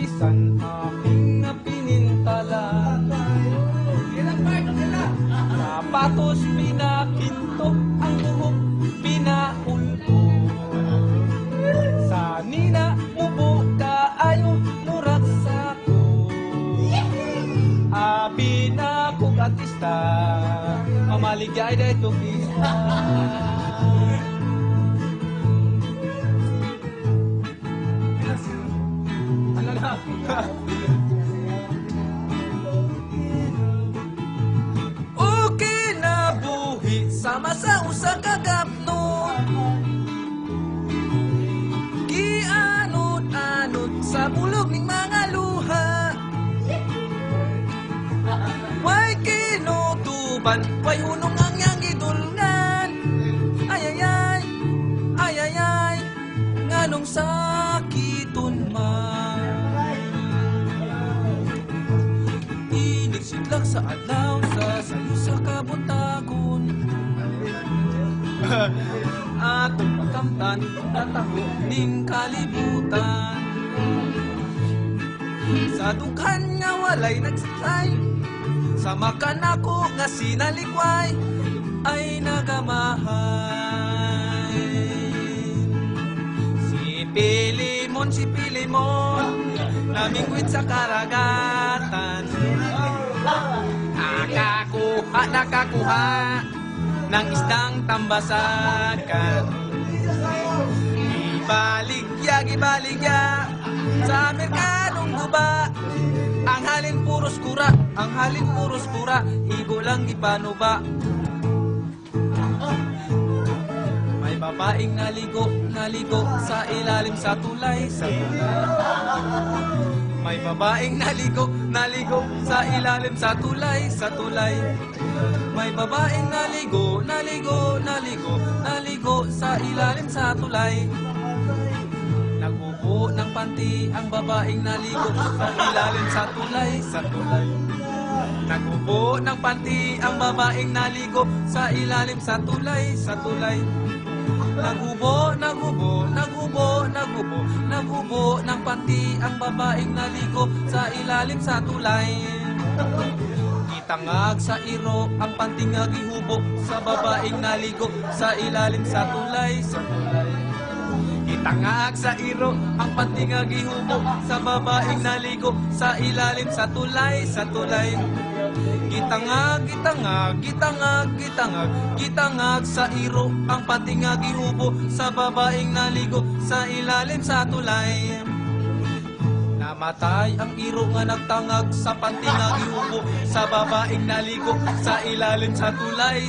bisan aking pinintalan. Sapatos pinakinto, ang buhok pinaulbo. Sanina mubo kaayo murak sako. Abi na kong artista, mamaligay na itong isa. Okay na buhi sama sa usa ka gapnon. Gianod-anod sa bulog ning mga luha. Way kinutuban, way hunong ang yang gidulngan. Ayayay, ayayay, nganong sakiton man. Inigsit lang sa adlaw, sa sayo sa kabutagon. Atong makamtan, tatago ning kalibutan. Sa dughan nga walay nagsay, sa makan ako nga sinalikway, ay nagamahay. Si Pilimon, namingwit sa karagatan. Nakakuha ng isdang tambasakan. Gibaligya sa merkadong guba. Ang halin puros kura, igo lang ipanuba. May babaeng naligo sa ilalim sa tulay. May babaeng naligo sa ilalim sa tulay. May babaeng naligo sa ilalim sa tulay. Nagbubo ng panty ang babaeng naligo sa ilalim sa tulay. Nagbubo ng panty ang babaeng naligo sa ilalim sa tulay. Naghubo ng panty ang babaeng naligo sa ilalim sa tulay. Itangag sa iro ang panty nga gihubo sa babaeng naligo sa ilalim sa tulay. Itangag sa iro ang panty nga gihubo sa babaeng naligo sa ilalim sa tulay. Gitangag sa iro ang panty nga gihubo sa babaeng naligo sa ilalim sa tulay. Namatay ang iro nga nagtangag sa panty nga gihubo sa babaeng naligo sa ilalim sa tulay.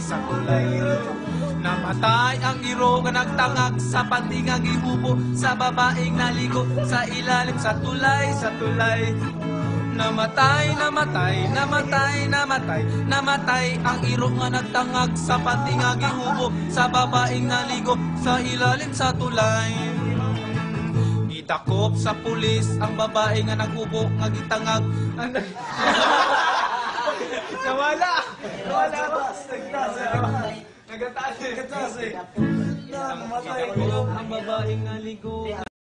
Namatay ang iro nga nagtangag sa panty nga gihubo sa babaeng naligo sa ilalim sa tulay. Namatay ang iro nga nagtangag sa panty nga gihubo sa babaeng naligo sa ilalim sa tulay. Gitakop sa pulis ang babae nga naghubo nga gitangag. Nawala Nagataas eh. Ang babaeng naligo.